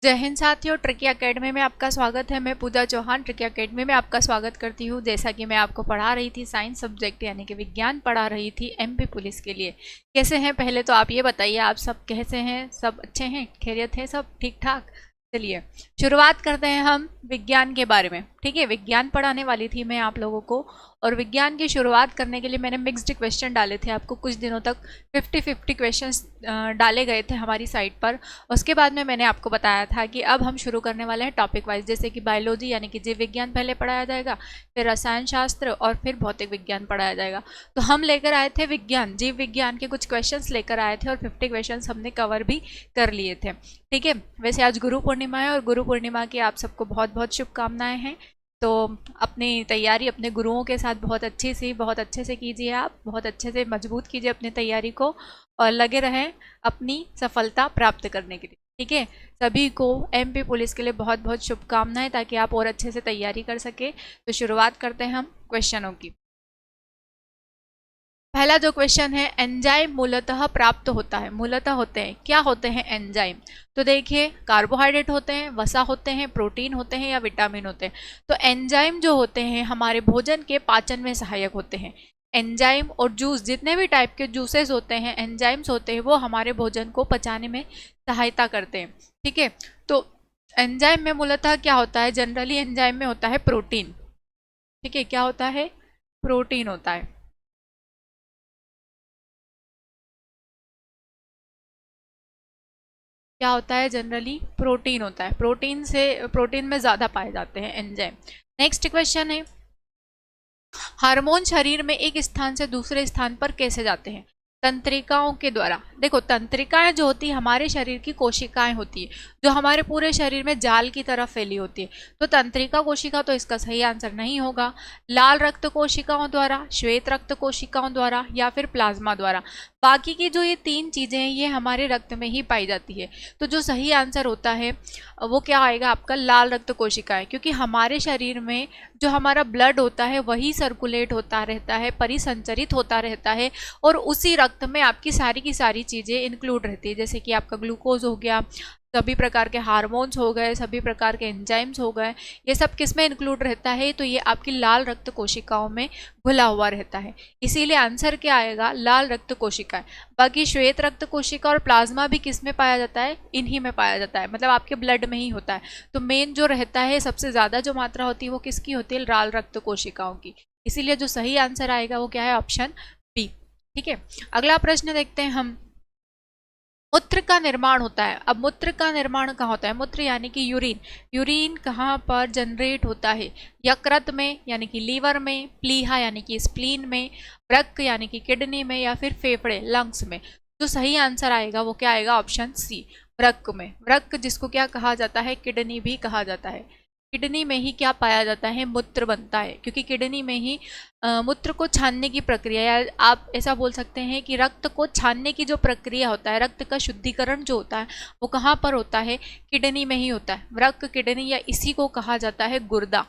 जय हिंद साथियों, tricky academy में आपका स्वागत है। मैं पूजा चौहान ट्रिकी एकेडमी में आपका स्वागत करती हूँ। जैसा कि मैं आपको पढ़ा रही थी साइंस सब्जेक्ट यानी कि विज्ञान पढ़ा रही थी एमपी पुलिस के लिए। कैसे हैं पहले तो आप ये बताइए, आप सब कैसे हैं? सब अच्छे हैं, खैरियत है, सब ठीक ठाक? चलिए शुरुआत करते हैं हम विज्ञान के बारे में। ठीक है, विज्ञान पढ़ाने वाली थी मैं आप लोगों को, और विज्ञान की शुरुआत करने के लिए मैंने मिक्स्ड क्वेश्चन डाले थे आपको। कुछ दिनों तक 50-50 क्वेश्चंस डाले गए थे हमारी साइट पर। उसके बाद में मैंने आपको बताया था कि अब हम शुरू करने वाले हैं टॉपिक वाइज, जैसे कि बायोलॉजी यानी कि जीव विज्ञान पहले पढ़ाया जाएगा, फिर रसायन शास्त्र और फिर भौतिक विज्ञान पढ़ाया जाएगा। तो हम लेकर आए थे विज्ञान, जीव विज्ञान के कुछ क्वेश्चंस लेकर आए थे और 50 क्वेश्चंस हमने कवर भी कर लिए थे। ठीक है, वैसे आज गुरु पूर्णिमा है और गुरु पूर्णिमा की आप सबको बहुत बहुत शुभकामनाएं हैं। तो अपनी तैयारी अपने गुरुओं के साथ बहुत अच्छे से कीजिए, आप बहुत अच्छे से मजबूत कीजिए अपनी तैयारी को और लगे रहें अपनी सफलता प्राप्त करने के लिए। ठीक है, सभी को एमपी पुलिस के लिए बहुत बहुत शुभकामनाएं, ताकि आप और अच्छे से तैयारी कर सके। तो शुरुआत करते हैं हम क्वेश्चनों की। पहला जो क्वेश्चन है, एंजाइम मूलतः प्राप्त होता है, मूलतः होते हैं, क्या होते हैं एंजाइम? तो देखिए, कार्बोहाइड्रेट होते हैं, वसा होते हैं, प्रोटीन होते हैं या विटामिन होते हैं। तो एंजाइम जो होते हैं हमारे भोजन के पाचन में सहायक होते हैं। एंजाइम और जूस, जितने भी टाइप के जूसेस होते हैं, एंजाइम्स होते हैं, वो हमारे भोजन को पचाने में सहायता करते हैं। ठीक है, तो एंजाइम में मूलतः क्या होता है? जनरली एंजाइम में होता है प्रोटीन। ठीक है, क्या होता है? प्रोटीन होता है। क्या होता है? जनरली प्रोटीन होता है। प्रोटीन में ज़्यादा पाए जाते हैं एंजाइम। नेक्स्ट क्वेश्चन है, हार्मोन शरीर में एक स्थान से दूसरे स्थान पर कैसे जाते हैं? तंत्रिकाओं के द्वारा। देखो, तंत्रिकाएं जो होती है हमारे शरीर की कोशिकाएं होती है, जो हमारे पूरे शरीर में जाल की तरह फैली होती है। तो तंत्रिका कोशिका तो इसका सही आंसर नहीं होगा। लाल रक्त कोशिकाओं द्वारा, श्वेत रक्त कोशिकाओं द्वारा या फिर प्लाज्मा द्वारा। बाकी की जो ये तीन चीजें हैं ये हमारे रक्त में ही पाई जाती है। तो जो सही आंसर होता है वो क्या आएगा आपका? लाल रक्त कोशिकाएं, क्योंकि हमारे शरीर में जो हमारा ब्लड होता है वही सर्कुलेट होता रहता है, परिसंचरित होता रहता है, और उसी रक्त में आपकी सारी की सारी चीज़ें इंक्लूड रहती है। जैसे कि आपका ग्लूकोज हो गया, सभी प्रकार के हार्मोन्स हो गए, सभी प्रकार के एंजाइम्स हो गए, ये सब किस में इंक्लूड रहता है? तो ये आपकी लाल रक्त कोशिकाओं में घुला हुआ रहता है। इसीलिए आंसर क्या आएगा? लाल रक्त कोशिकाएं। बाकी श्वेत रक्त कोशिका और प्लाज्मा भी किस में पाया जाता है? इन्हीं में पाया जाता है, मतलब आपके ब्लड में ही होता है। तो मेन जो रहता है, सबसे ज़्यादा जो मात्रा होती है वो किसकी होती है? लाल रक्त कोशिकाओं की। इसीलिए जो सही आंसर आएगा वो क्या है? Option B. ठीक है, अगला प्रश्न देखते हैं हम। मूत्र का निर्माण होता है। अब मूत्र का निर्माण कहाँ होता है? मूत्र यानी कि यूरिन। यूरिन कहाँ पर जनरेट होता है? यकृत में यानी कि लीवर में, प्लीहा यानी कि स्प्लीन में, वृक्क यानी कि किडनी में, या फिर फेफड़े लंग्स में। जो सही आंसर आएगा वो क्या आएगा? ऑप्शन सी, वृक्क में। वृक्क जिसको क्या कहा जाता है? किडनी भी कहा जाता है। किडनी में ही क्या पाया जाता है? मूत्र बनता है, क्योंकि किडनी में ही मूत्र को छानने की प्रक्रिया, या आप ऐसा बोल सकते हैं कि रक्त को छानने की जो प्रक्रिया होता है, रक्त का शुद्धिकरण जो होता है वो कहाँ पर होता है? किडनी में ही होता है। वृक्क, किडनी, या इसी को कहा जाता है गुर्दा।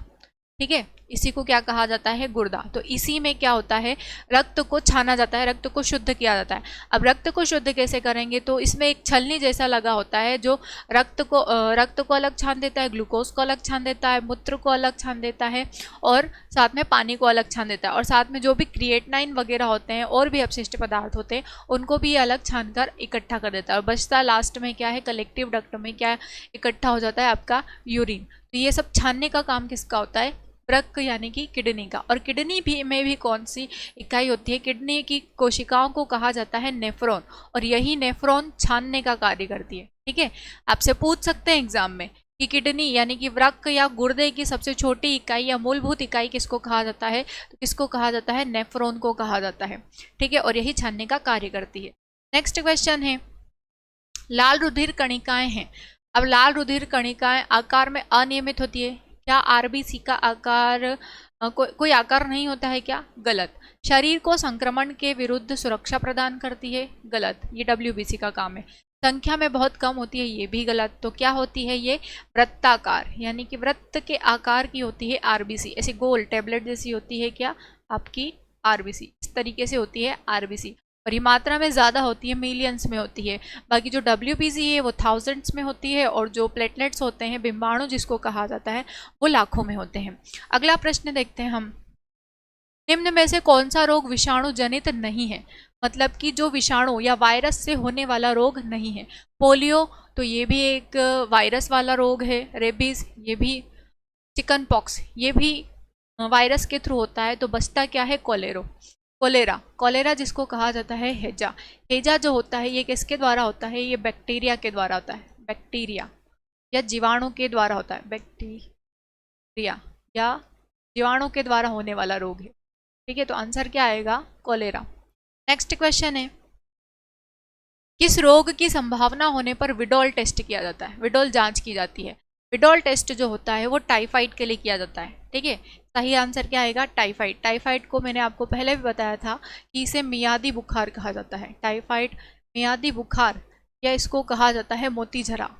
ठीक है, इसी को क्या कहा जाता है? गुर्दा। तो इसी में क्या होता है? रक्त को छाना जाता है, रक्त को शुद्ध किया जाता है। अब रक्त को शुद्ध कैसे करेंगे? तो इसमें एक छलनी जैसा लगा होता है जो रक्त को अलग छान देता है, ग्लूकोज को अलग छान देता है, मूत्र को अलग छान देता है, और साथ में पानी को अलग छान देता है, और साथ में जो भी क्रिएटिनाइन वगैरह होते हैं और भी अपशिष्ट पदार्थ होते हैं उनको भी अलग छान कर इकट्ठा कर देता है। और बचता लास्ट में क्या है? कलेक्टिव डक्ट में क्या इकट्ठा हो जाता है? आपका यूरिन। तो ये सब छानने का काम किसका होता है? वृक्क यानी कि किडनी का। और किडनी भी में भी कौन सी इकाई होती है? किडनी की कोशिकाओं को कहा जाता है नेफ्रॉन, और यही नेफ्रॉन छानने का कार्य करती है। ठीक है, आपसे पूछ सकते हैं एग्जाम में कि किडनी यानी कि वृक्क या गुर्दे की सबसे छोटी इकाई या मूलभूत इकाई किसको कहा जाता है? तो किसको कहा जाता है? नेफ्रॉन को कहा जाता है। ठीक है, और यही छानने का कार्य करती है। नेक्स्ट क्वेश्चन है, लाल रुधिर कणिकाएं हैं। अब लाल रुधिर कणिकाएं आकार में अनियमित होती है। क्या आरबीसी का आकार कोई आकार नहीं होता है क्या? गलत। शरीर को संक्रमण के विरुद्ध सुरक्षा प्रदान करती है। गलत, ये डब्ल्यूबीसी का काम है। संख्या में बहुत कम होती है, ये भी गलत। तो क्या होती है ये? वृत्ताकार, यानी कि वृत्त के आकार की होती है आरबीसी। ऐसे गोल टेबलेट जैसी होती है क्या आपकी आरबीसी? इस तरीके से होती है आरबीसी। और ये मात्रा में ज़्यादा होती है, मिलियंस में होती है। बाकी जो WBC है वो थाउजेंड्स में होती है, और जो प्लेटलेट्स होते हैं, बिंबाणु जिसको कहा जाता है, वो लाखों में होते हैं। अगला प्रश्न देखते हैं हम, निम्न में से कौन सा रोग विषाणु जनित नहीं है? मतलब कि जो विषाणु या वायरस से होने वाला रोग नहीं है। पोलियो, तो ये भी एक वायरस वाला रोग है। रेबीज, ये भी। चिकन पॉक्स, ये भी वायरस के थ्रू होता है। तो बचता क्या है? कोलेरा। कोलेरा जिसको कहा जाता है हैजा। हैजा जो होता है ये किसके द्वारा होता है? ये बैक्टीरिया के द्वारा होता है। बैक्टीरिया या जीवाणु के द्वारा होता है। बैक्टीरिया या जीवाणु के द्वारा होने वाला रोग है। ठीक है, तो आंसर क्या आएगा? कोलेरा। नेक्स्ट क्वेश्चन है, किस रोग की संभावना होने पर विडोल टेस्ट किया जाता है? विडोल जांच की जाती है। विडोल टेस्ट जो होता है वो टाइफाइड के लिए किया जाता है। ठीक है, सही आंसर क्या आएगा? टाइफाइड। टाइफाइड को मैंने आपको पहले भी बताया था कि इसे मियादी बुखार कहा जाता है। टाइफाइड, मियादी बुखार, या इसको कहा जाता है मोतीझरा।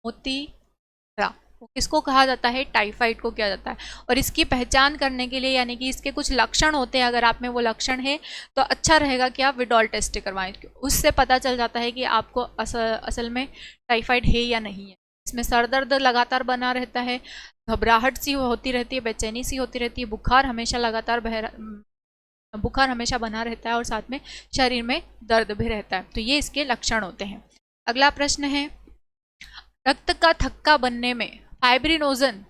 मोतीझरा वो किसको कहा जाता है? टाइफाइड को किया जाता है। और इसकी पहचान करने के लिए, यानी कि इसके कुछ लक्षण होते हैं, अगर आप में वो लक्षण है तो अच्छा रहेगा कि आप विडोल टेस्ट करवाएं। उससे पता चल जाता है कि आपको असल में टाइफाइड है या नहीं है। इसमें सर दर्द लगातार बना रहता है, घबराहट सी होती रहती है, बेचैनी सी होती रहती है, बुखार हमेशा बना रहता है, और साथ में शरीर में दर्द भी रहता है। तो ये इसके लक्षण होते हैं। अगला प्रश्न है, रक्त का थक्का बनने में फाइब्रिनोजन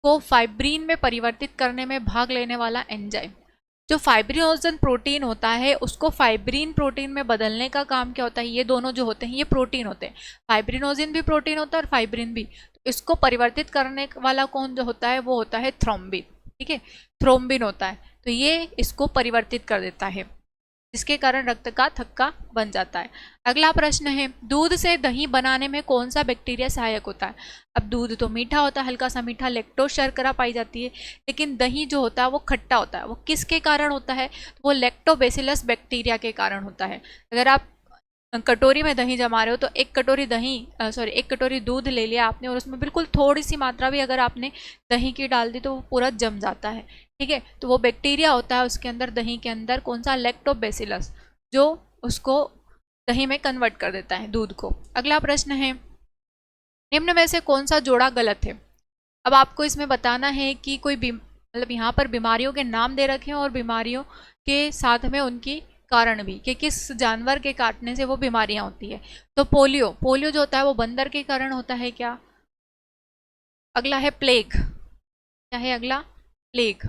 को फाइब्रिन में परिवर्तित करने में भाग लेने वाला एंजाइम, जो फाइब्रिनोजन प्रोटीन होता है उसको फाइब्रिन प्रोटीन में बदलने का काम क्या होता है? ये दोनों जो होते हैं ये प्रोटीन होते हैं। फाइब्रिनोजिन भी प्रोटीन होता है और फाइब्रिन भी। तो इसको परिवर्तित करने वाला कौन जो होता है? वो होता है थ्रोम्बिन। ठीक है, थ्रोम्बिन होता है। तो ये इसको परिवर्तित कर देता है, जिसके कारण रक्त का थक्का बन जाता है। अगला प्रश्न है, दूध से दही बनाने में कौन सा बैक्टीरिया सहायक होता है? अब दूध तो मीठा होता है, हल्का सा मीठा, लैक्टोज शर्करा पाई जाती है, लेकिन दही जो होता है वो खट्टा होता है। वो किसके कारण होता है? तो वो लैक्टोबैसिलस बैक्टीरिया के कारण होता है। अगर आप कटोरी में दही जमा रहे हो तो एक कटोरी दूध ले लिया आपने, और उसमें बिल्कुल थोड़ी सी मात्रा भी अगर आपने दही की डाल दी तो वो पूरा जम जाता है। ठीक है, तो वो बैक्टीरिया होता है उसके अंदर, दही के अंदर, कौन सा? लैक्टोबैसिलस, जो उसको दही में कन्वर्ट कर देता है, दूध को। अगला प्रश्न है, निम्न में से कौन सा जोड़ा गलत है? अब आपको इसमें बताना है कि कोई मतलब यहाँ पर बीमारियों के नाम दे रखे हैं और बीमारियों के साथ में उनकी कारण भी, कि किस जानवर के काटने से वो बीमारियां होती है। तो पोलियो जो होता है वो बंदर के कारण होता है क्या? अगला है प्लेग। क्या है अगला? प्लेग।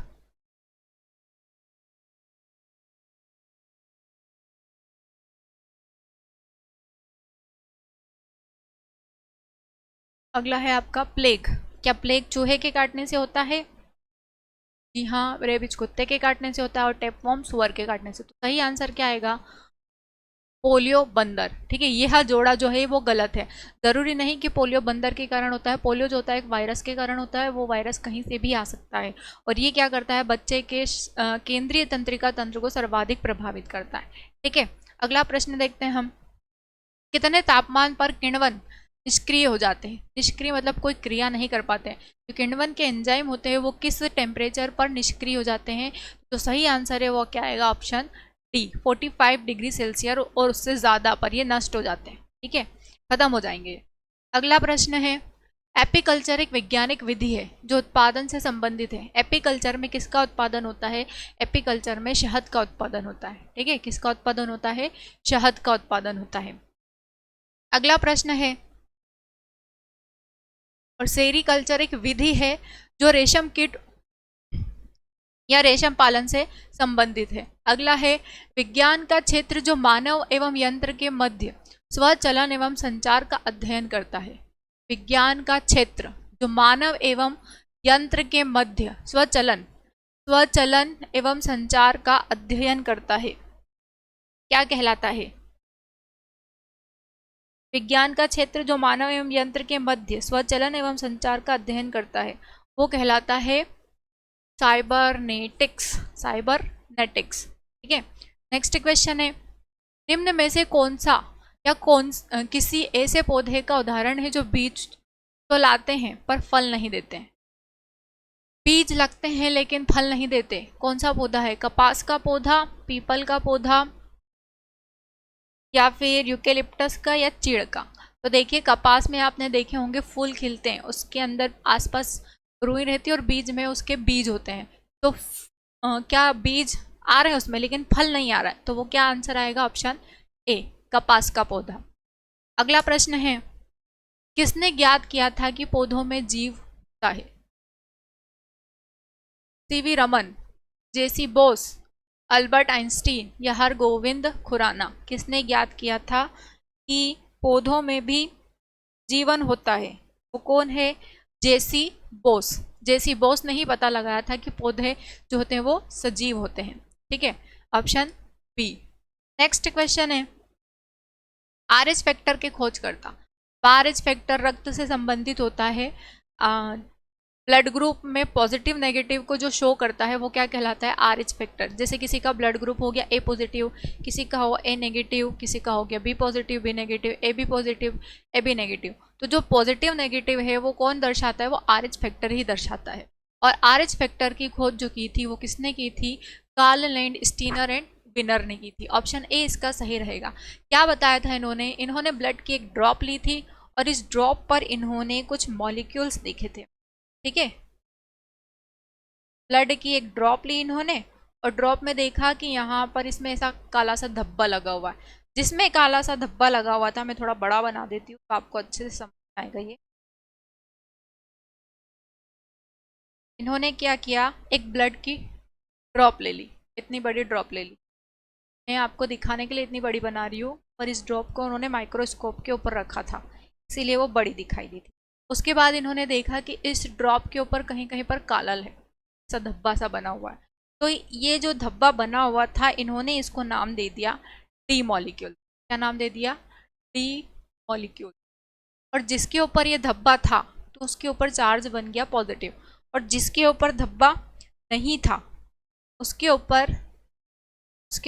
अगला है आपका प्लेग। क्या प्लेग चूहे के काटने से होता है? जी हाँ, रेबीज कुत्ते के काटने से होता है, और टेपवॉर्म सुअर के काटने से। तो सही आंसर क्या आएगा? पोलियो बंदर। ठीक है, यह जोड़ा जो है वो गलत है। जरूरी नहीं कि पोलियो बंदर के कारण होता है। पोलियो जो होता है एक वायरस के कारण होता है, वो वायरस कहीं से भी आ सकता है, और ये क्या करता है? बच्चे के केंद्रीय तंत्रिका तंत्र को सर्वाधिक प्रभावित करता है। ठीक है, अगला प्रश्न देखते हैं हम, कितने तापमान पर किण्वन निष्क्रिय हो जाते हैं? निष्क्रिय मतलब कोई क्रिया नहीं कर पाते हैं। जो किण्वन के एंजाइम होते हैं वो किस टेम्परेचर पर निष्क्रिय हो जाते हैं? तो सही आंसर है वो क्या आएगा? ऑप्शन डी, 45 डिग्री सेल्सियस और उससे ज़्यादा पर ये नष्ट हो जाते हैं। ठीक है, खत्म हो जाएंगे। अगला प्रश्न है, एपीकल्चर एक वैज्ञानिक विधि है जो उत्पादन से संबंधित है। एपीकल्चर में किसका उत्पादन होता है? एपीकल्चर में शहद का उत्पादन होता है। ठीक है, किसका उत्पादन होता है? शहद का उत्पादन होता है। अगला प्रश्न है, और सेरीकल्चर एक विधि है जो रेशम कीट या रेशम पालन से संबंधित है। अगला है, विज्ञान का क्षेत्र जो मानव एवं यंत्र के मध्य स्वचलन एवं संचार का अध्ययन करता है। विज्ञान का क्षेत्र जो मानव एवं यंत्र के मध्य स्वचलन एवं संचार का अध्ययन करता है, क्या कहलाता है? विज्ञान का क्षेत्र जो मानव एवं यंत्र के मध्य स्वचलन एवं संचार का अध्ययन करता है, वो कहलाता है साइबरनेटिक्स। ठीक है, नेक्स्ट क्वेश्चन है, निम्न में से कौन सा या किसी ऐसे पौधे का उदाहरण है जो बीज तो लाते हैं पर फल नहीं देते हैं? बीज लगते हैं लेकिन फल नहीं देते, कौन सा पौधा है? कपास का पौधा, पीपल का पौधा, या फिर यूकेलिप्टस का, या चीड़ का? तो देखिए कपास में आपने देखे होंगे फूल खिलते हैं, उसके अंदर आसपास रुई रहती है और बीज में उसके बीज होते हैं। तो क्या बीज आ रहे हैं उसमें लेकिन फल नहीं आ रहा है, तो वो क्या आंसर आएगा? ऑप्शन ए, कपास का पौधा। अगला प्रश्न है, किसने ज्ञात किया था कि पौधों में जीव होता है? सीवी रमन, जेसी बोस, अल्बर्ट आइंस्टीन, या हरगोविंद खुराना? किसने ज्ञात किया था कि पौधों में भी जीवन होता है? वो कौन है? जेसी बोस। जेसी बोस ने ही पता लगाया था कि पौधे जो होते हैं वो सजीव होते हैं। ठीक है, ऑप्शन बी। नेक्स्ट क्वेश्चन है, आरएच फैक्टर के खोजकर्ता। आरएच फैक्टर रक्त से संबंधित होता है, ब्लड ग्रुप में पॉजिटिव नेगेटिव को जो शो करता है वो क्या कहलाता है? RH factor. जैसे किसी का ब्लड ग्रुप हो गया ए पॉजिटिव, किसी का हो ए नेगेटिव, किसी का हो गया B positive B negative, A B positive A B negative, तो जो पॉजिटिव नेगेटिव है वो कौन दर्शाता है? वो आरएच फैक्टर ही दर्शाता है। और आरएच फैक्टर की खोज जो की थी वो किसने की थी? Karl Landsteiner and Wiener ने की थी। ऑप्शन ए इसका सही रहेगा। क्या बताया था इन्होंने? इन्होंने ब्लड की एक ड्रॉप ली थी और इस ड्रॉप पर इन्होंने कुछ मॉलिक्यूल्स देखे थे। ठीक है, ब्लड की एक ड्रॉप ली इन्होंने और ड्रॉप में देखा कि यहाँ पर इसमें ऐसा काला सा धब्बा लगा हुआ है। जिसमें काला सा धब्बा लगा हुआ था, मैं थोड़ा बड़ा बना देती हूँ तो आपको अच्छे से समझ आएगा। ये इन्होंने क्या किया, एक ब्लड की ड्रॉप ले ली, इतनी बड़ी ड्रॉप ले ली। मैं आपको दिखाने के लिए इतनी बड़ी बना रही हूँ, पर इस ड्रॉप को उन्होंने माइक्रोस्कोप के ऊपर रखा था, इसीलिए वो बड़ी दिखाई दी थी। उसके बाद इन्होंने देखा कि इस ड्रॉप के ऊपर कहीं कहीं पर काला है, सा धब्बा सा बना हुआ है। तो ये जो धब्बा बना हुआ था, इन्होंने इसको नाम दे दिया डी मॉलिक्यूल। क्या नाम दे दिया? D molecule. और जिसके ऊपर ये धब्बा था तो उसके ऊपर चार्ज बन गया पॉजिटिव, और जिसके ऊपर धब्बा नहीं था उसके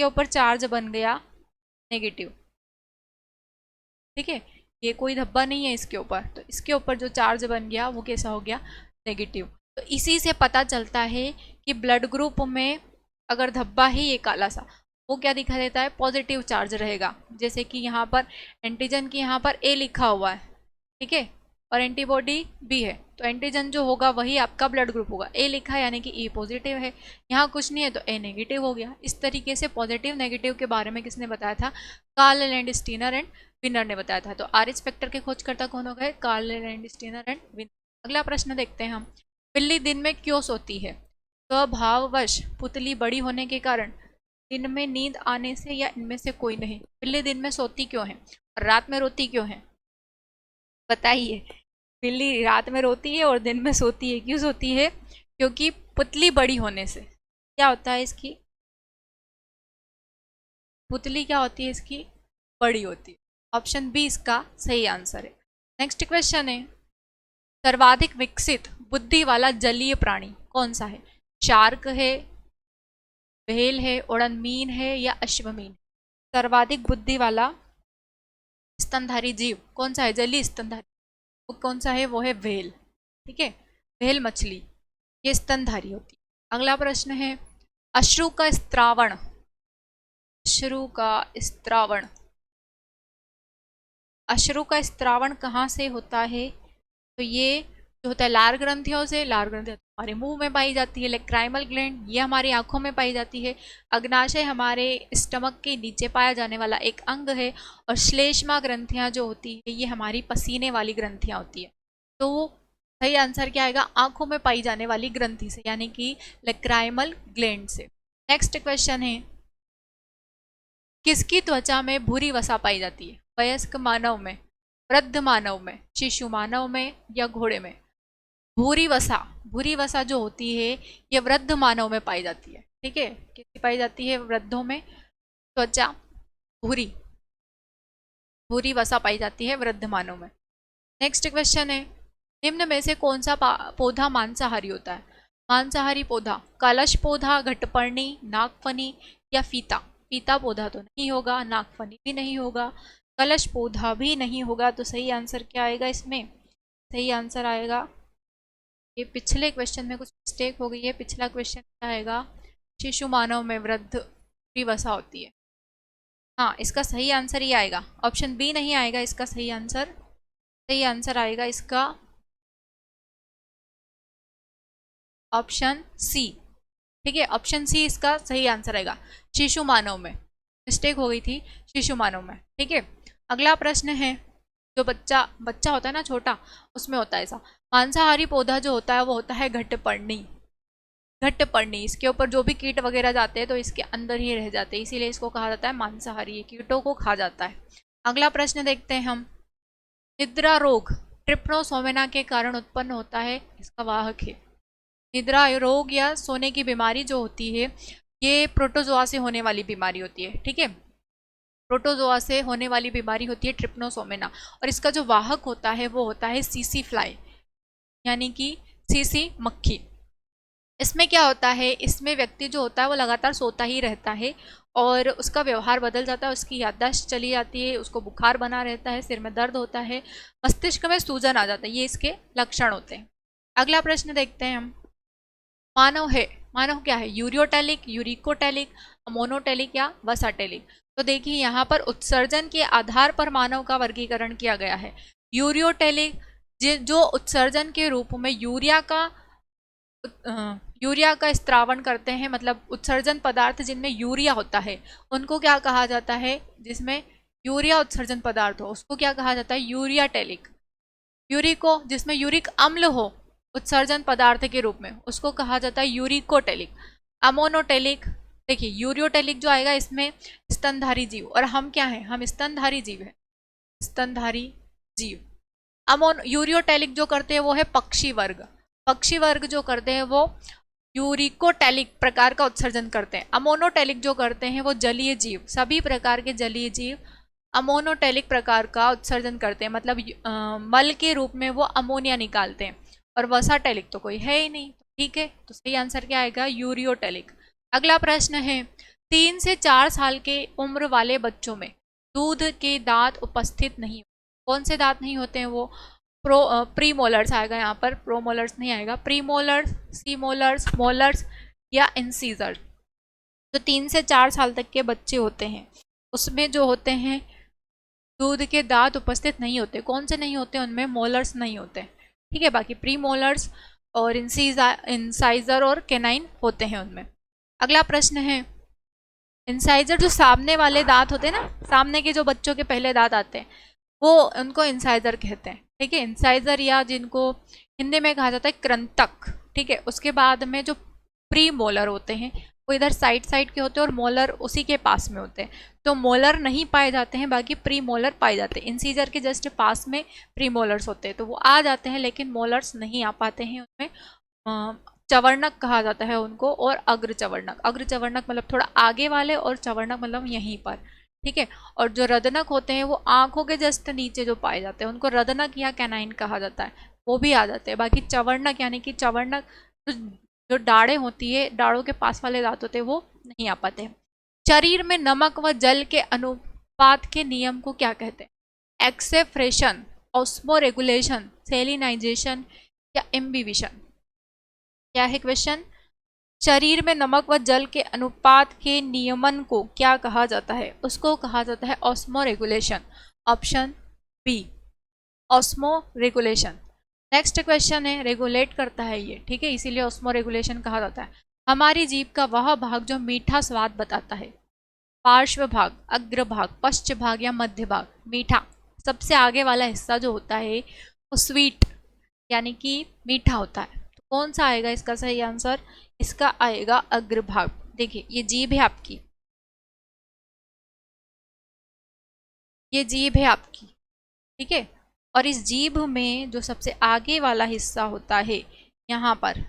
ऊपर चार्ज बन गया नेगेटिव। ठीक है, ये कोई धब्बा नहीं है इसके ऊपर, तो इसके ऊपर जो चार्ज बन गया वो कैसा हो गया? नेगेटिव। तो इसी से पता चलता है कि ब्लड ग्रुप में अगर धब्बा है ये काला सा, वो क्या दिखा देता है? पॉजिटिव चार्ज रहेगा। जैसे कि यहाँ पर एंटीजन की यहाँ पर ए लिखा हुआ है, ठीक है, और एंटीबॉडी बी है, तो एंटीजन जो होगा वही आपका ब्लड ग्रुप होगा। ए लिखा है यानी कि ई पॉजिटिव है, यहाँ कुछ नहीं है तो ए नेगेटिव हो गया। इस तरीके से पॉजिटिव नेगेटिव के बारे में किसने बताया था? Karl Landsteiner and Wiener ने बताया था। तो आरएच फैक्टर के खोजकर्ता कौन हो गए? Karl Landsteiner and Wiener. अगला प्रश्न देखते हैं हम, बिल्ली दिन में क्यों सोती है? स्वभाववश, पुतली बड़ी होने के कारण, दिन में नींद आने से, या इनमें से कोई नहीं? बिल्ली दिन में सोती क्यों है और रात में रोती क्यों है? बताइए। बिल्ली रात में रोती है और दिन में सोती है, क्यों सोती है? क्योंकि पुतली बड़ी होने से क्या होता है इसकी? पुतली क्या होती है इसकी? बड़ी होती है। ऑप्शन बी इसका सही आंसर है। नेक्स्ट क्वेश्चन है, सर्वाधिक विकसित बुद्धि वाला जलीय प्राणी कौन सा है? शार्क है, व्हेल है, उड़नमीन है, या अश्वमीन? सर्वाधिक बुद्धि वाला स्तनधारी जीव कौन सा है? जलीय स्तनधारी, वो कौन सा है? वो है व्हेल। ठीक है, व्हेल मछली ये स्तनधारी होती है। अगला प्रश्न है, अश्रु का स्त्रावण, अश्रु का स्त्रावण, अश्रु का स्त्रावण कहाँ से होता है? तो ये जो होता है लार ग्रंथियों से। लार ग्रंथियां हमारे मुंह में पाई जाती है। लैक्राइमल ग्लैंड ये हमारी आंखों में पाई जाती है। अग्नाशय हमारे स्टमक के नीचे पाया जाने वाला एक अंग है। और श्लेष्मा ग्रंथियां जो होती है ये हमारी पसीने वाली ग्रंथियां होती है। तो सही आंसर क्या आएगा? आंखों में पाई जाने वाली ग्रंथि से, यानी कि लैक्राइमल ग्लैंड से। नेक्स्ट क्वेश्चन है, किसकी त्वचा में भूरी वसा पाई जाती है? वयस्क मानव में, वृद्ध मानव में, शिशु मानव में, या घोड़े में? भूरी वसा, भूरी वसा जो होती है ये वृद्ध मानव में पाई जाती है। ठीक है, किसकी पाई जाती है? वृद्धों में त्वचा भूरी, भूरी वसा पाई जाती है वृद्ध मानव में। नेक्स्ट क्वेश्चन है, निम्न में से कौन सा पौधा मांसाहारी होता है? मांसाहारी पौधा, कलश पौधा, घटपर्णी, नागफनी, या फीता? फीता पौधा तो नहीं होगा, नागफनी भी नहीं होगा, कलश पौधा भी नहीं होगा। तो सही आंसर क्या आएगा इसमें? सही आंसर आएगा ये पिछले क्वेश्चन में कुछ मिस्टेक हो गई है। पिछला क्वेश्चन क्या आएगा, शिशु मानव में वृद्धि वसा होती है। हाँ, इसका सही आंसर ही आएगा, ऑप्शन बी नहीं आएगा इसका सही आंसर। सही आंसर आएगा इसका ऑप्शन सी। ठीक है, ऑप्शन सी इसका सही आंसर आएगा। शिशु मानव में मिस्टेक हो गई थी, शिशु मानव में। ठीक है, अगला प्रश्न है, जो बच्चा बच्चा होता है ना छोटा, उसमें होता है ऐसा। मांसाहारी पौधा जो होता है वो होता है घट्टपर्णी। घट्टपर्णी, इसके ऊपर जो भी कीट वगैरह जाते हैं तो इसके अंदर ही रह जाते हैं, इसीलिए इसको कहा जाता है मांसाहारी, कीटों को खा जाता है। अगला प्रश्न देखते हैं हम, निद्रा रोग ट्रिप्नोसोमेना के कारण उत्पन्न होता है, इसका वाहक है। निद्रा रोग या सोने की बीमारी जो होती है, ये प्रोटोजोआ से होने वाली बीमारी होती है। ठीक है, प्रोटोजोआ से होने वाली बीमारी होती है ट्रिप्नोसोमेना, और इसका जो वाहक होता है वो होता है सीसी फ्लाई, यानी कि सीसी मक्खी। इसमें क्या होता है, इसमें व्यक्ति जो होता है वो लगातार सोता ही रहता है और उसका व्यवहार बदल जाता है, उसकी याददाश्त चली जाती है, उसको बुखार बना रहता है, सिर में दर्द होता है, मस्तिष्क में सूजन आ जाता है, ये इसके लक्षण होते हैं। अगला प्रश्न देखते हैं हम, मानव है, मानव क्या है, यूरियोटेलिक, यूरिकोटेलिक, मोनोटेलिक या वसाटेलिक। तो देखिए यहाँ पर उत्सर्जन के आधार पर मानव का वर्गीकरण किया गया है। यूरियोटेलिक जो उत्सर्जन के रूप में यूरिया का स्त्रावण करते हैं, मतलब उत्सर्जन पदार्थ जिनमें यूरिया होता है उनको क्या कहा जाता है, जिसमें यूरिया उत्सर्जन पदार्थ हो उसको क्या कहा जाता है, यूरियाटेलिक। यूरिको जिसमें यूरिक अम्ल हो उत्सर्जन पदार्थ के रूप में, उसको कहा जाता है यूरिकोटेलिक। अमोनोटेलिक, देखिए यूरियोटेलिक जो आएगा इसमें स्तनधारी जीव, और हम क्या हैं, हम स्तनधारी जीव हैं, स्तनधारी जीव। यूरियोटेलिक जो करते हैं वो है पक्षी वर्ग, पक्षी वर्ग जो करते हैं वो यूरिकोटेलिक प्रकार का उत्सर्जन करते हैं। अमोनोटेलिक जो करते हैं वो जलीय जीव, सभी प्रकार के जलीय जीव अमोनोटेलिक प्रकार का उत्सर्जन करते हैं, मतलब मल के रूप में वो अमोनिया निकालते हैं। और वसाटेलिक तो कोई है ही नहीं। ठीक है, तो सही आंसर क्या आएगा, यूरियोटेलिक। अगला प्रश्न है, 3 से 4 साल के उम्र वाले बच्चों में दूध के दांत उपस्थित नहीं, कौन से दांत नहीं होते हैं वो, प्रीमोलर्स आएगा यहाँ पर, प्रोमोलर्स नहीं आएगा, प्रीमोलर्स, सीमोलर्स, मोलर्स या इंसीजर। तो 3 से 4 साल तक के बच्चे होते हैं उसमें जो होते हैं दूध के दांत उपस्थित नहीं होते, कौन से नहीं होते, उनमें मोलर्स नहीं होते। ठीक है, बाकी प्रीमोलर्स और इंसाइजर और केनाइन होते हैं उनमें। अगला प्रश्न है, इंसाइजर जो सामने वाले दांत होते हैं ना, सामने के जो बच्चों के पहले दांत आते हैं वो उनको इंसाइजर कहते हैं। ठीक है, इंसाइजर या जिनको हिंदी में कहा जाता है कृंतक। ठीक है, उसके बाद में जो प्री मोलर होते हैं वो इधर साइड साइड के होते हैं और मोलर उसी के पास में होते हैं, तो मोलर नहीं पाए जाते हैं, बाकी प्री मोलर पाए जाते हैं। इंसीजर के जस्ट पास में प्री मोलर्स होते हैं तो वो आ जाते हैं, लेकिन मोलर्स नहीं आ पाते हैं उनमें। चवर्णक कहा जाता है उनको, और अग्र चवर्णक, अग्र चवर्णक मतलब थोड़ा आगे वाले, और चवर्णक मतलब यहीं पर। ठीक है, और जो रदनक होते हैं वो आंखों के जस्ट नीचे जो पाए जाते हैं उनको रदनक या कैनाइन कहा जाता है, वो भी आ जाते हैं। बाकी चवर्णक यानी कि चवर्णक जो डाढ़ें होती है, डाढ़ों के पास वाले दांत होते हैं वो नहीं आ पाते हैं। शरीर में नमक व जल के अनुपात के नियम को क्या कहते हैं, एक्सेफ्रेशन, ऑस्मोरेगुलेशन, सेलिनाइजेशन या इम्बिबिशन। क्या है क्वेश्चन, शरीर में नमक व जल के अनुपात के नियमन को क्या कहा जाता है, उसको कहा जाता है osmoregulation, option B, osmoregulation. Next question है, रेगुलेट करता है ये, ठीक है, इसीलिए ऑस्मो रेगुलेशन कहा जाता है। हमारी जीभ का वह भाग जो मीठा स्वाद बताता है, पार्श्व भाग, अग्र भाग, पश्च भाग या मध्य भाग। मीठा, सबसे आगे वाला हिस्सा जो होता है वो स्वीट यानी कि मीठा होता है, तो कौन सा आएगा इसका सही आंसर, इसका आएगा अग्रभाग। देखिए ये जीभ है आपकी, ये जीभ है आपकी, ठीक है, और इस जीभ में जो सबसे आगे वाला हिस्सा होता है यहाँ पर,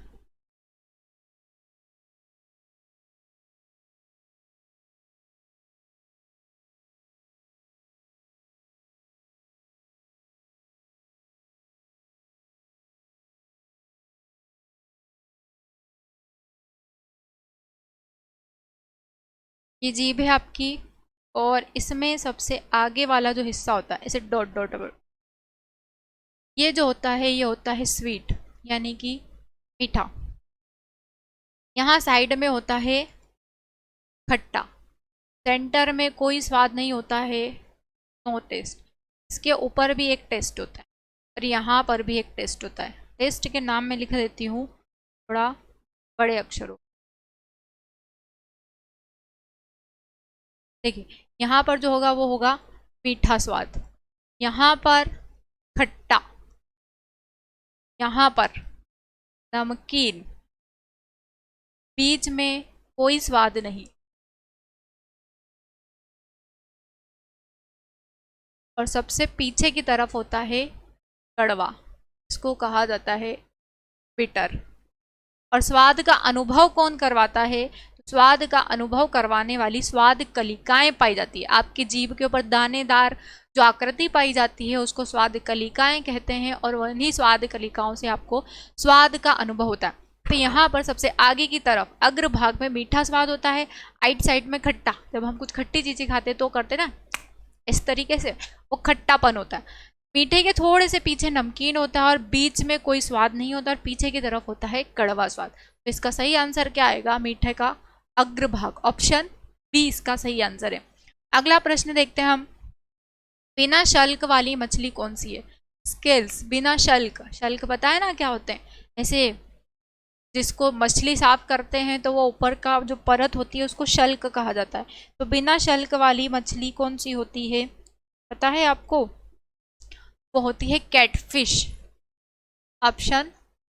ये जीभ है आपकी, और इसमें सबसे आगे वाला जो हिस्सा होता है इसे डॉट डॉट, ये जो होता है ये होता है स्वीट यानी कि मीठा। यहाँ साइड में होता है खट्टा, सेंटर में कोई स्वाद नहीं होता है, नो टेस्ट। इसके ऊपर भी एक टेस्ट होता है और यहाँ पर भी एक टेस्ट होता है। टेस्ट के नाम में लिख देती हूँ थोड़ा बड़े अक्षरों। देखिए यहाँ पर जो होगा वो होगा मीठा स्वाद, यहाँ पर खट्टा, यहाँ पर नमकीन, बीच में कोई स्वाद नहीं, और सबसे पीछे की तरफ होता है कड़वा, इसको कहा जाता है बिटर। और स्वाद का अनुभव कौन करवाता है? स्वाद का अनुभव करवाने वाली स्वाद कलिकाएं पाई जाती है। आपकी जीभ के ऊपर दानेदार जो आकृति पाई जाती है उसको स्वाद कलिकाएं कहते हैं, और वही स्वाद कलिकाओं से आपको स्वाद का अनुभव होता है। तो यहाँ पर सबसे आगे की तरफ अग्रभाग में मीठा स्वाद होता है, आइट साइड में खट्टा। जब हम कुछ खट्टी चीजें खाते तो करते ना इस तरीके से, वो खट्टापन होता है। मीठे के थोड़े से पीछे नमकीन होता है और बीच में कोई स्वाद नहीं होता और पीछे की तरफ होता है कड़वा स्वाद। तो इसका सही आंसर क्या आएगा? मीठे का अग्रभाग, ऑप्शन बी इसका सही आंसर है। अगला प्रश्न देखते हैं हम, बिना शल्क वाली मछली कौन सी है? स्केल्स, बिना शल्क। शल्क पता है ना क्या होते हैं? ऐसे जिसको मछली साफ करते हैं तो वो ऊपर का जो परत होती है उसको शल्क कहा जाता है। तो बिना शल्क वाली मछली कौन सी होती है, पता है आपको? वो होती है कैटफिश, ऑप्शन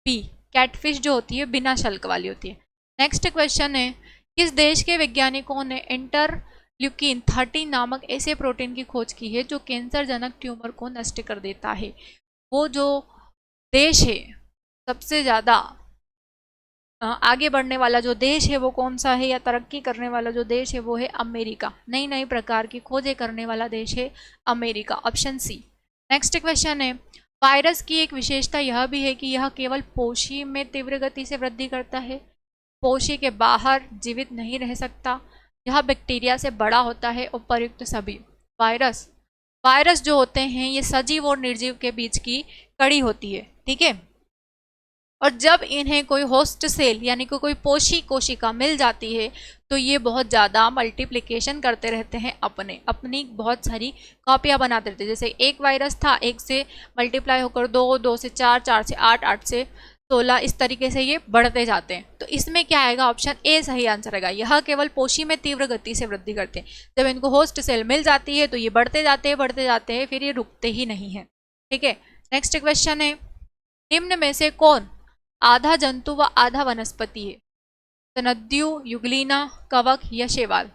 बी। कैटफिश जो होती है बिना शल्क वाली होती है। नेक्स्ट क्वेश्चन है, किस देश के वैज्ञानिकों ने इंटरल्यूकिन 13 नामक ऐसे प्रोटीन की खोज की है जो कैंसर जनक ट्यूमर को नष्ट कर देता है? वो जो देश है सबसे ज़्यादा आगे बढ़ने वाला जो देश है वो कौन सा है, या तरक्की करने वाला जो देश है वो है अमेरिका। नई नई प्रकार की खोजें करने वाला देश है America, option C. Next question है, वायरस की एक विशेषता यह भी है कि यह केवल पोषी में तीव्र गति से वृद्धि करता है, पोषी के बाहर जीवित नहीं रह सकता, यह बैक्टीरिया से बड़ा होता है, उपर्युक्त सभी। वायरस जो होते हैं ये सजीव और निर्जीव के बीच की कड़ी होती है, ठीक है। और जब इन्हें कोई होस्ट सेल यानी कि कोई पोषी कोशिका मिल जाती है तो ये बहुत ज़्यादा मल्टीप्लिकेशन करते रहते हैं, अपनी बहुत सारी कॉपियाँ बनाते रहते हैं। जैसे एक वायरस था, एक से मल्टीप्लाई होकर 2, 2 से 4, 4 से 8, 8 से 16, इस तरीके से ये बढ़ते जाते हैं। तो इसमें क्या आएगा? ऑप्शन ए सही आंसर आएगा। यह केवल पोषी में तीव्र गति से वृद्धि करते हैं। जब इनको होस्ट सेल मिल जाती है तो ये बढ़ते जाते हैं, फिर ये रुकते ही नहीं है, ठीक है। नेक्स्ट क्वेश्चन है, निम्न में से कौन आधा जंतु व आधा वनस्पति है? तनद्यु, युगलीना, कवक या शैवाल।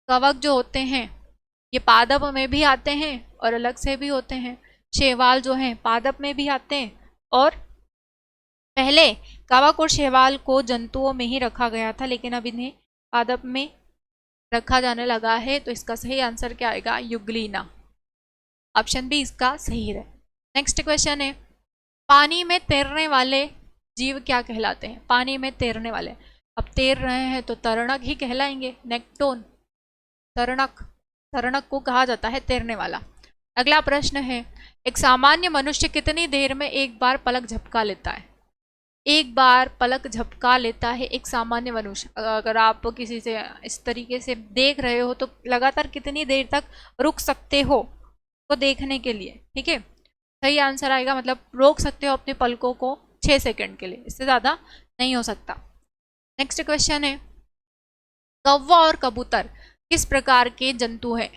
कवक जो होते हैं ये पादप में भी आते हैं और अलग से भी होते हैं। शैवाल जो हैं पादप में भी आते हैं, और पहले कवक और शैवाल को जंतुओं में ही रखा गया था, लेकिन अब इन्हें पादप में रखा जाने लगा है। तो इसका सही आंसर क्या आएगा? युगलीना, ऑप्शन बी इसका सही है। नेक्स्ट क्वेश्चन है, पानी में तैरने वाले जीव क्या कहलाते हैं? पानी में तैरने वाले, अब तैर रहे हैं तो तरणक ही कहलाएंगे। नेक्टोन, तरणक को कहा जाता है तैरने वाला। अगला प्रश्न है, एक सामान्य मनुष्य कितनी देर में एक बार पलक झपका लेता है? एक बार पलक झपका लेता है एक सामान्य मनुष्य। अगर आप किसी से इस तरीके से देख रहे हो तो लगातार कितनी देर तक रुक सकते हो तो देखने के लिए, ठीक है। सही आंसर आएगा, मतलब रोक सकते हो अपने पलकों को 6 सेकंड के लिए, इससे ज़्यादा नहीं हो सकता। नेक्स्ट क्वेश्चन है, कौवा और कबूतर किस प्रकार के जंतु हैं?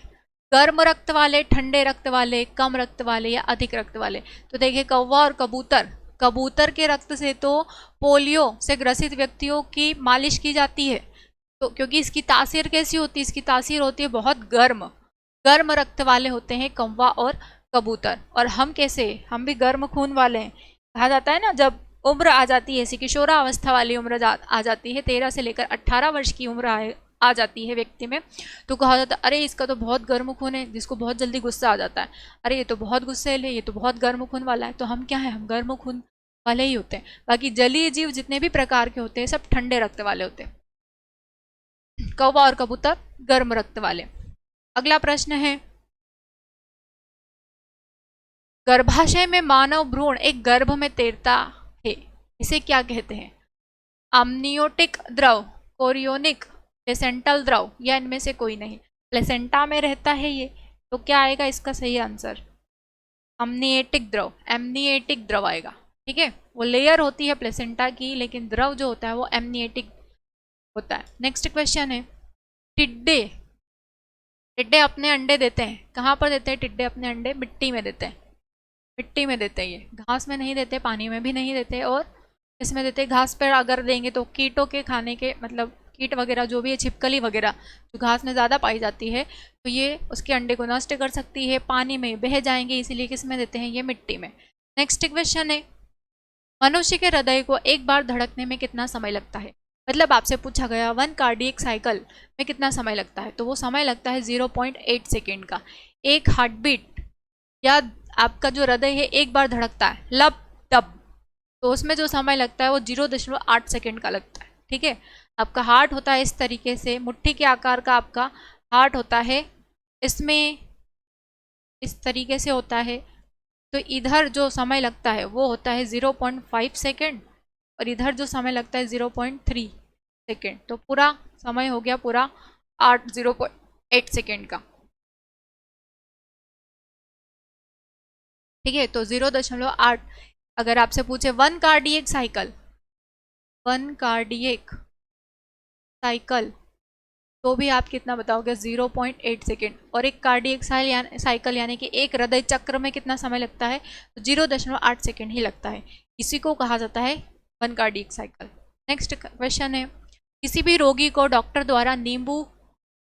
गर्म रक्त वाले, ठंडे रक्त वाले, कम रक्त वाले या अधिक रक्त वाले? तो देखिए कौवा और कबूतर के रक्त से तो पोलियो से ग्रसित व्यक्तियों की मालिश की जाती है, तो क्योंकि इसकी तासीर कैसी होती है? इसकी तासीर होती है बहुत गर्म रक्त वाले होते हैं कौवा और कबूतर। और हम कैसे, हम भी गर्म खून वाले हैं। कहा जाता है ना, जब उम्र आ जाती है, ऐसी किशोरावस्था वाली उम्र आ जाती है, 13 से लेकर 18 वर्ष की उम्र आ जाती है व्यक्ति में, तो कहा जाता है अरे इसका तो बहुत गर्म खून है, जिसको बहुत जल्दी गुस्सा आ जाता है, अरे ये तो बहुत गुस्सैल है, ये तो बहुत गर्म खून वाला है। तो हम क्या है? हम गर्म खून वाले ही होते हैं। बाकी जलीय जीव जितने भी प्रकार के होते हैं सब ठंडे रक्त वाले होते हैं। कौवा और कबूतर गर्म रक्त वाले। अगला प्रश्न है, गर्भाशय में मानव भ्रूण एक गर्भ में तैरता है, इसे क्या कहते हैं? अमनियोटिक द्रव, कोरियोनिक, प्लेसेंटल द्रव, या इनमें से कोई नहीं? प्लेसेंटा में रहता है ये, तो क्या आएगा इसका सही आंसर? अमनिएटिक द्रव, एमनिएटिक द्रव आएगा। ठीक है, वो लेयर होती है प्लेसेंटा की, लेकिन द्रव जो होता है वो एमनिएटिक होता है। नेक्स्ट क्वेश्चन है, टिड्डे, टिड्डे अपने अंडे देते हैं, कहाँ पर देते हैं टिड्डे अपने अंडे? मिट्टी में देते हैं, मिट्टी में देते हैं। ये घास में नहीं देते, पानी में भी नहीं देते, और इसमें देते हैं। घास पर अगर देंगे तो कीटों के खाने के, मतलब कीट वगैरह जो भी है, छिपकली वगैरह जो घास में ज़्यादा पाई जाती है, तो ये उसके अंडे को नष्ट कर सकती है, पानी में बह जाएंगे, इसीलिए किस में देते हैं? ये मिट्टी में। नेक्स्ट क्वेश्चन है, मनुष्य के हृदय को एक बार धड़कने में कितना समय लगता है? मतलब आपसे पूछा गया 1 कार्डियक साइकिल में कितना समय लगता है, तो वो समय लगता है 0.8 सेकेंड का। एक हार्ट बीट, या आपका जो हृदय है एक बार धड़कता है लब तब, तो उसमें जो समय लगता है वो 0.8 सेकेंड का लगता है। ठीक है, आपका हार्ट होता है इस तरीके से, मुट्ठी के आकार का आपका हार्ट होता है, इसमें इस तरीके से होता है, तो इधर जो समय लगता है वो होता है 0.5 सेकेंड, और इधर जो समय लगता है 0.3 सेकेंड, तो पूरा समय हो गया पूरा 0.8 सेकेंड का। ठीक है, तो 0.8, अगर आपसे पूछे 1 कार्डियक साइकिल, 1 कार्डियक साइकिल, तो भी आप कितना बताओगे? 0.8 सेकेंड। और एक कार्डियक साइकिल यानी कि एक हृदय चक्र में कितना समय लगता है? तो 0.8 सेकेंड ही लगता है, इसी को कहा जाता है 1 कार्डियक साइकिल। नेक्स्ट क्वेश्चन है, किसी भी रोगी को डॉक्टर द्वारा नींबू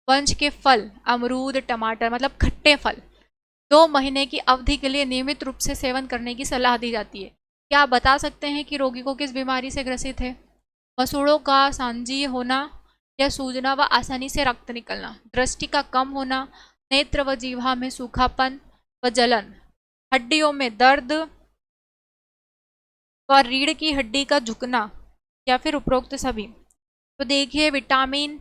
वंश के फल, अमरूद, टमाटर, मतलब खट्टे फल 2 महीने की अवधि के लिए नियमित रूप से सेवन करने की सलाह दी जाती है। क्या आप बता सकते हैं कि रोगी को किस बीमारी से ग्रसित है? मसूड़ों का सांजीय होना, या सूजना व आसानी से रक्त निकलना, दृष्टि का कम होना, नेत्र व जीवा में सूखापन व जलन, हड्डियों में दर्द व रीढ़ की हड्डी का झुकना, या फिर उपरोक्त सभी? तो देखिए, विटामिन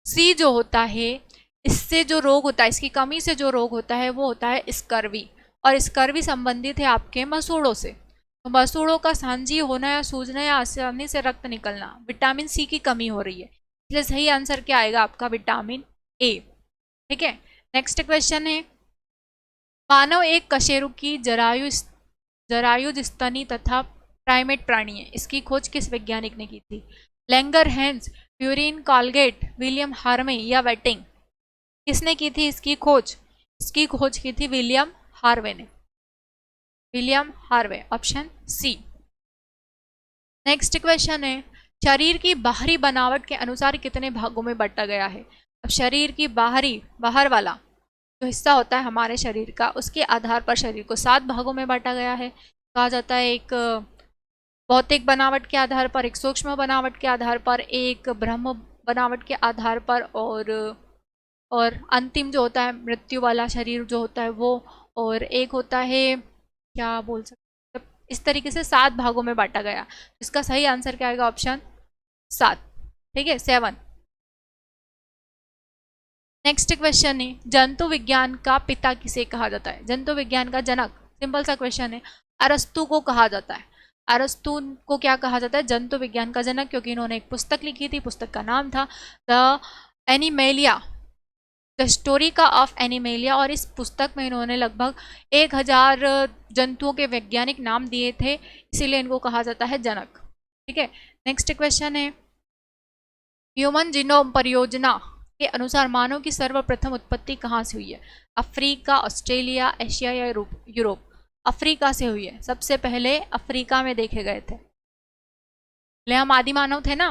सी जो होता है, इससे जो रोग होता है, इसकी कमी से जो रोग होता है वो होता है स्कर्वी, और स्कर्वी संबंधित है आपके मसूड़ों से। तो मसूड़ों का सांजी होना या सूजना या आसानी से रक्त निकलना, विटामिन सी की कमी हो रही है, इसलिए सही आंसर क्या आएगा आपका? Vitamin A. ठीक है, नेक्स्ट क्वेश्चन है, मानव एक कशेरुकी जरायुज स्तनी तथा प्राइमेट प्राणी है, इसकी खोज किस वैज्ञानिक ने की थी? लैंगर हैंस, प्यूरिन कॉलगेट, विलियम हार्वे, या वेटिंग? किसने की थी इसकी खोज? इसकी खोज की थी विलियम हार्वे ने, William Harvey, option C. Next question है, शरीर की बाहरी बनावट के अनुसार कितने भागों में बांटा गया है? अब शरीर की बाहर वाला जो हिस्सा होता है हमारे शरीर का, उसके आधार पर शरीर को 7 भागों में बांटा गया है। कहा जाता है एक भौतिक बनावट के आधार पर, एक सूक्ष्म बनावट के आधार पर, एक ब्रह्म बनावट के आधार पर, और अंतिम जो होता है मृत्यु वाला शरीर जो होता है वो, और एक होता है, क्या बोल सकते, इस तरीके से 7 भागों में बांटा गया। इसका सही आंसर क्या आएगा? ऑप्शन 7। ठीक है, 7। नेक्स्ट क्वेश्चन है, जंतु विज्ञान का पिता किसे कहा जाता है? जंतु विज्ञान का जनक, सिंपल सा क्वेश्चन है, अरस्तु को कहा जाता है। अरस्तु को क्या कहा जाता है? जंतु विज्ञान का जनक, क्योंकि इन्होंने एक पुस्तक लिखी थी, पुस्तक का नाम था द एनिमेलिया, द स्टोरी का ऑफ एनिमेलिया, और इस पुस्तक में इन्होंने लगभग 1000 जंतुओं के वैज्ञानिक नाम दिए थे, इसीलिए इनको कहा जाता है जनक। ठीक है, नेक्स्ट क्वेश्चन है, ह्यूमन जीनोम परियोजना के अनुसार मानव की सर्वप्रथम उत्पत्ति कहाँ से हुई है? अफ्रीका, ऑस्ट्रेलिया, एशिया, या यूरोप? अफ्रीका से हुई है, सबसे पहले अफ्रीका में देखे गए थे। पहले हम आदि मानव थे ना,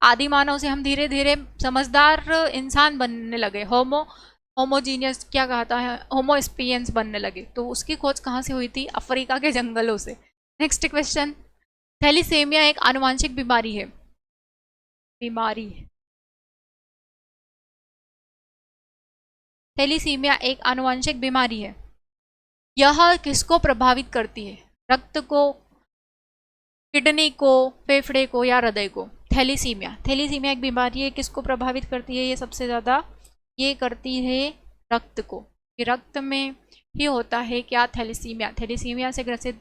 आदि मानव से हम धीरे धीरे समझदार इंसान बनने लगे, होमोजीनियस, क्या कहता है, होमोस्पियंस बनने लगे, तो उसकी खोज कहाँ से हुई थी? अफ्रीका के जंगलों से। नेक्स्ट क्वेश्चन, थैलीसीमिया एक आनुवांशिक बीमारी है, थैलीसीमिया एक आनुवांशिक बीमारी है, यह किसको प्रभावित करती है? रक्त को, किडनी को, फेफड़े को, या हृदय को? थैलीसीमिया एक बीमारी है, किसको प्रभावित करती है? ये सबसे ज़्यादा ये करती है रक्त को, कि रक्त में ही होता है क्या? थैलीसीमिया से ग्रसित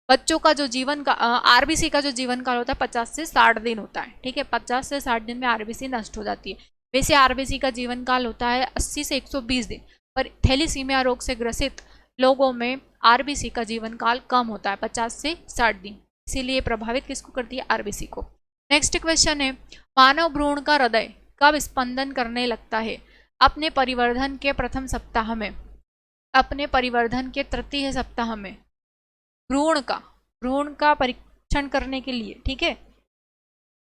बच्चों का जो जीवन का आरबीसी का जो जीवन काल होता है 50 से 60 दिन होता है, ठीक है। 50 से 60 दिन में आरबीसी नष्ट हो जाती है। वैसे आरबीसी का जीवन काल होता है 80 से 120 दिन, पर थैलीसीमिया रोग से ग्रसित लोगों में आरबीसी का जीवन काल कम होता है 50 से 60 दिन, इसीलिए प्रभावित किसको करती है, आरबीसी को। नेक्स्ट क्वेश्चन है, मानव भ्रूण का हृदय कब स्पंदन करने लगता है? अपने परिवर्धन के प्रथम सप्ताह में, अपने परिवर्धन के तृतीय सप्ताह में। भ्रूण का परीक्षण करने के लिए, ठीक है,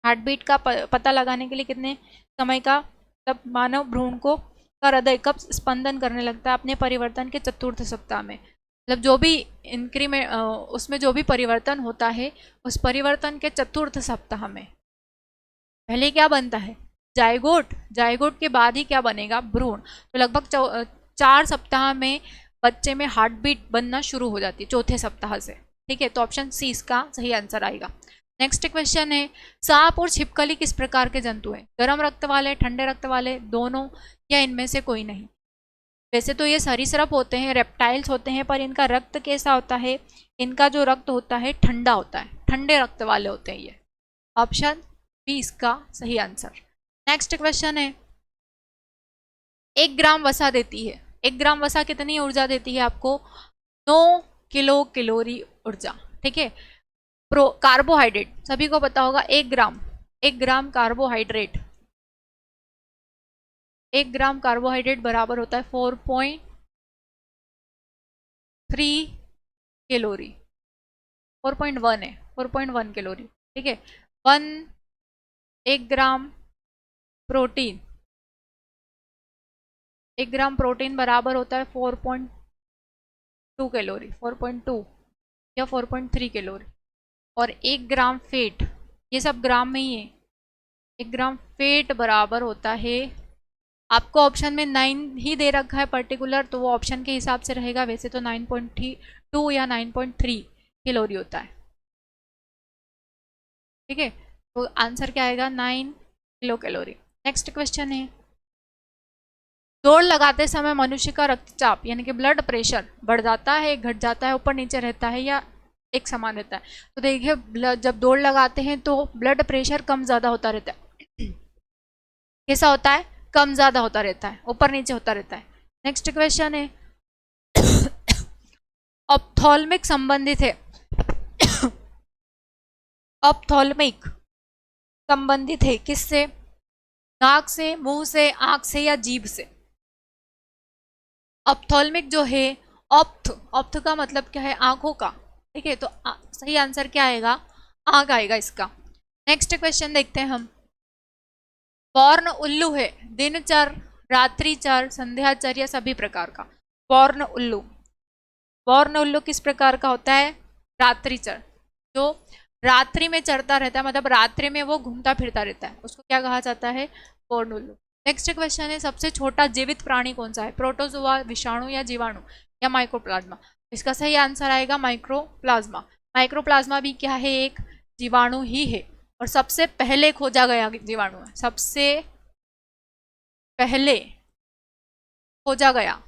हार्टबीट का पता लगाने के लिए कितने समय का, तब मानव भ्रूण को का हृदय कब स्पंदन करने लगता है? अपने परिवर्तन के चतुर्थ सप्ताह में। मतलब जो भी इंक्रीमेंट उसमें जो भी परिवर्तन होता है उस परिवर्तन के चतुर्थ सप्ताह में। पहले क्या बनता है, जायगोट, जायगोट के बाद ही क्या बनेगा, भ्रूण। तो लगभग 4 सप्ताह में बच्चे में हार्ट बीट बनना शुरू हो जाती है, चौथे सप्ताह से, ठीक है। तो ऑप्शन सी इसका सही आंसर आएगा। नेक्स्ट क्वेश्चन है, सांप और छिपकली किस प्रकार के जंतु हैं? गर्म रक्त वाले, ठंडे रक्त वाले, दोनों, या इनमें से कोई नहीं? वैसे तो ये सरीसृप होते हैं, रेप्टाइल्स होते हैं, पर इनका रक्त कैसा होता है, इनका जो रक्त होता है ठंडा होता है, ठंडे रक्त वाले होते हैं ये। ऑप्शन बी इसका सही आंसर। नेक्स्ट क्वेश्चन है, 1 ग्राम वसा देती है, 1 ग्राम वसा कितनी ऊर्जा देती है आपको? 9 किलो कैलोरी ऊर्जा, ठीक है। कार्बोहाइड्रेट सभी को पता होगा, 1 ग्राम कार्बोहाइड्रेट, 1 ग्राम कार्बोहाइड्रेट बराबर होता है 4.3 कैलोरी, 4.1 है, 4.1 कैलोरी, ठीक है। 1 ग्राम प्रोटीन, 1 ग्राम प्रोटीन बराबर होता है 4.2 कैलोरी, 4.2 या 4.3 कैलोरी। और 1 ग्राम फैट, ये सब ग्राम में ही है, 1 ग्राम फैट बराबर होता है, आपको ऑप्शन में 9 ही दे रखा है पर्टिकुलर, तो वो ऑप्शन के हिसाब से रहेगा, वैसे तो 9.2 या 9.3 कैलोरी होता है, ठीक है। तो आंसर क्या आएगा, 9 किलो कैलोरी। नेक्स्ट क्वेश्चन है, दौड़ लगाते समय मनुष्य का रक्तचाप यानी कि ब्लड प्रेशर बढ़ जाता है, घट जाता है, ऊपर नीचे रहता है, या एक समान रहता है? तो देखिए, जब दौड़ लगाते हैं तो ब्लड प्रेशर कम ज़्यादा होता रहता है, कैसा होता है, कम ज़्यादा होता रहता है, ऊपर नीचे होता रहता है। नेक्स्ट क्वेश्चन है, ऑप्थोल्मिक संबंधित है, ऑप्थोल्मिक संबंधित है किससे? नाक से, मुंह से, आंख से, या जीभ से? ऑप्थोल्मिक जो है, ऑप्थ का मतलब क्या है, आंखों का, ठीक है। तो सही आंसर क्या आएगा, आंख आएगा इसका। नेक्स्ट क्वेश्चन देखते हैं हम, वर्ण उल्लू है दिनचर, रात्रिचर, संध्याचर, या सभी प्रकार का? वर्ण उल्लू, वर्ण उल्लू किस प्रकार का होता है, रात्रिचर, जो रात्रि में चरता रहता है, मतलब रात्रि में वो घूमता फिरता रहता है, उसको क्या कहा जाता है, वर्ण उल्लू। नेक्स्ट क्वेश्चन है, सबसे छोटा जीवित प्राणी कौन सा है? प्रोटोजोआ, विषाणु, या जीवाणु, या माइक्रोप्लाज्मा? इसका सही आंसर आएगा माइक्रोप्लाज्मा। माइक्रोप्लाज्मा भी क्या है, एक जीवाणु ही है, और सबसे पहले खोजा गया जीवाणु है, सबसे पहले खोजा गया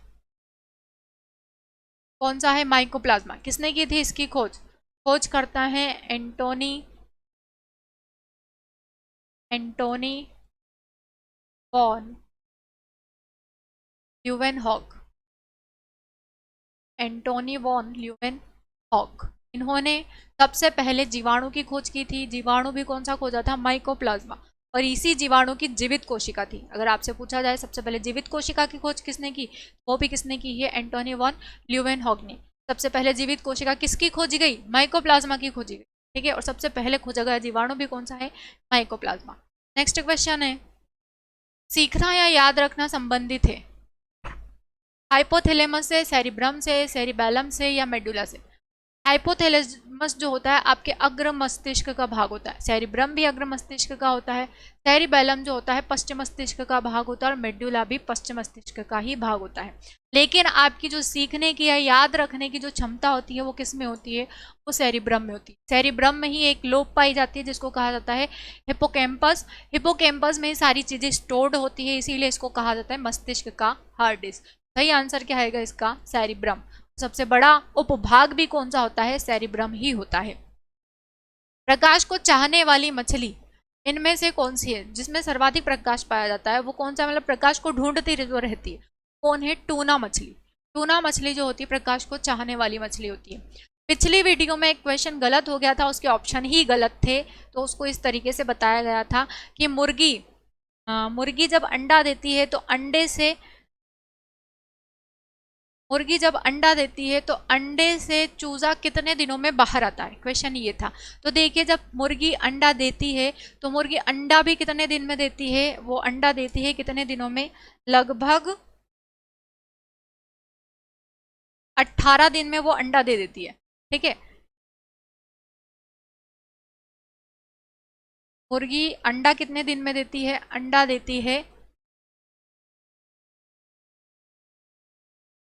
कौन सा है, माइकोप्लाज्मा। किसने की थी इसकी खोज? खोज करता है Antony von Leeuwenhoek, Antony von Leeuwenhoek, इन्होंने सबसे पहले जीवाणु की खोज की थी। जीवाणु भी कौन सा खोजा था, माइकोप्लाज्मा, और इसी जीवाणु की जीवित कोशिका थी। अगर आपसे पूछा जाए सबसे पहले जीवित कोशिका की खोज किसने की, वो भी किसने की है, एंटोनी वॉन ल्यूवेनहॉक ने। सबसे पहले जीवित कोशिका किसकी खोजी गई, माइकोप्लाज्मा की खोजी गई, ठीक है। और सबसे पहले खोजा गया जीवाणु भी कौन सा है, माइकोप्लाज्मा। नेक्स्ट क्वेश्चन है, सीखना या याद रखना संबंधित है, हाइपोथैलेमस से, सेरिब्रम से, सेरिबैलम से, या मेडुला से? हाइपोथैलेमस जो होता है आपके अग्र मस्तिष्क का भाग होता है, सेरिब्रम भी अग्र मस्तिष्क का होता है, सेरिबैलम जो होता है पश्चिम मस्तिष्क का भाग होता है, और मेडुला भी पश्चिम मस्तिष्क का ही भाग होता है। लेकिन आपकी जो सीखने की या याद रखने की जो क्षमता होती है वो किस में होती है, वो सेरिब्रम में होती है। सेरिब्रम में ही एक लोब पाई जाती है जिसको कहा जाता है हिपोकैम्पस। हिपोकैम्पस में ही सारी चीज़ें स्टोर्ड होती है, इसीलिए इसको कहा जाता है मस्तिष्क का हार्ड डिस्क। सही आंसर क्या आएगा इसका, सेरिब्रम। सबसे बड़ा उपभाग भी कौन सा होता है, सेरिब्रम ही होता है। प्रकाश को चाहने वाली मछली इनमें से कौन सी है, जिसमें सर्वाधिक प्रकाश पाया जाता है वो कौन सा, मतलब प्रकाश को ढूंढती रहती है, कौन है, टूना मछली। टूना मछली जो होती है प्रकाश को चाहने वाली मछली होती है। पिछली वीडियो में एक क्वेश्चन गलत हो गया था, उसके ऑप्शन ही गलत थे, तो उसको इस तरीके से बताया गया था कि मुर्गी जब अंडा देती है तो मुर्गी जब अंडा देती है तो अंडे से चूजा कितने दिनों में बाहर आता है, क्वेश्चन ये था। तो देखिए जब मुर्गी अंडा देती है तो मुर्गी अंडा भी कितने दिन में देती है, वो अंडा देती है कितने दिनों में, लगभग 18 दिन में वो अंडा दे देती है, ठीक है। मुर्गी अंडा कितने दिन में देती है, अंडा देती है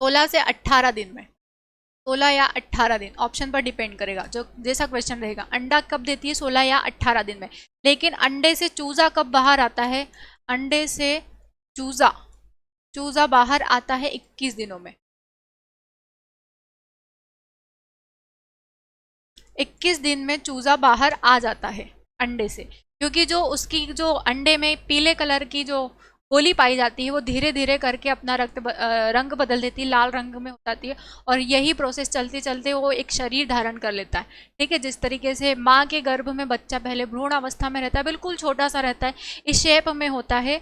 16 से 18 दिन में, 16 या 18 दिन, ऑप्शन पर डिपेंड करेगा, जो जैसा क्वेश्चन रहेगा। अंडा कब देती है, 16 या 18 दिन में। लेकिन अंडे से चूजा कब बाहर आता है, अंडे से चूजा बाहर आता है 21 दिनों में। 21 दिन में चूजा बाहर आ जाता है अंडे से, क्योंकि जो उसकी जो अंडे में पीले कलर की जो गोली पाई जाती है वो धीरे धीरे करके अपना रंग बदल देती है, लाल रंग में हो जाती है, और यही प्रोसेस चलते चलते वो एक शरीर धारण कर लेता है, ठीक है। जिस तरीके से माँ के गर्भ में बच्चा पहले भ्रूण अवस्था में रहता है, बिल्कुल छोटा सा रहता है, इस शेप में होता है,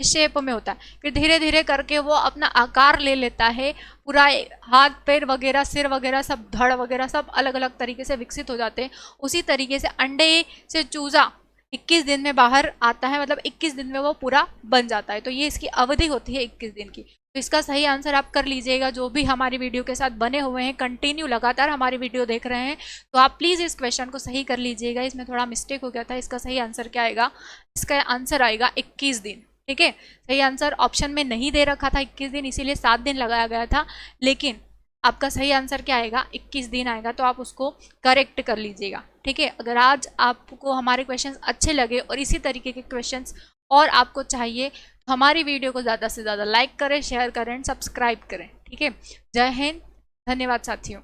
इस शेप में होता है, फिर धीरे धीरे करके वो अपना आकार ले लेता है, पूरा हाथ पैर वगैरह सिर वगैरह सब धड़ वगैरह सब अलग अलग तरीके से विकसित हो जाते हैं। उसी तरीके से अंडे से चूजा 21 दिन में बाहर आता है, मतलब 21 दिन में वो पूरा बन जाता है। तो ये इसकी अवधि होती है 21 दिन की। तो इसका सही आंसर आप कर लीजिएगा, जो भी हमारी वीडियो के साथ बने हुए हैं, कंटिन्यू लगातार हमारी वीडियो देख रहे हैं, तो आप प्लीज़ इस क्वेश्चन को सही कर लीजिएगा। इसमें थोड़ा मिस्टेक हो गया था, इसका सही आंसर क्या आएगा, इसका आंसर आएगा 21 दिन, ठीक है। सही आंसर ऑप्शन में नहीं दे रखा था 21 दिन, इसीलिए 7 दिन लगाया गया था, लेकिन आपका सही आंसर क्या आएगा, 21 दिन आएगा। तो आप उसको करेक्ट कर लीजिएगा, ठीक है। अगर आज आपको हमारे क्वेश्चंस अच्छे लगे और इसी तरीके के क्वेश्चंस और आपको चाहिए तो हमारी वीडियो को ज़्यादा से ज़्यादा लाइक करें, शेयर करें, सब्सक्राइब करें, ठीक है। जय हिंद, धन्यवाद साथियों।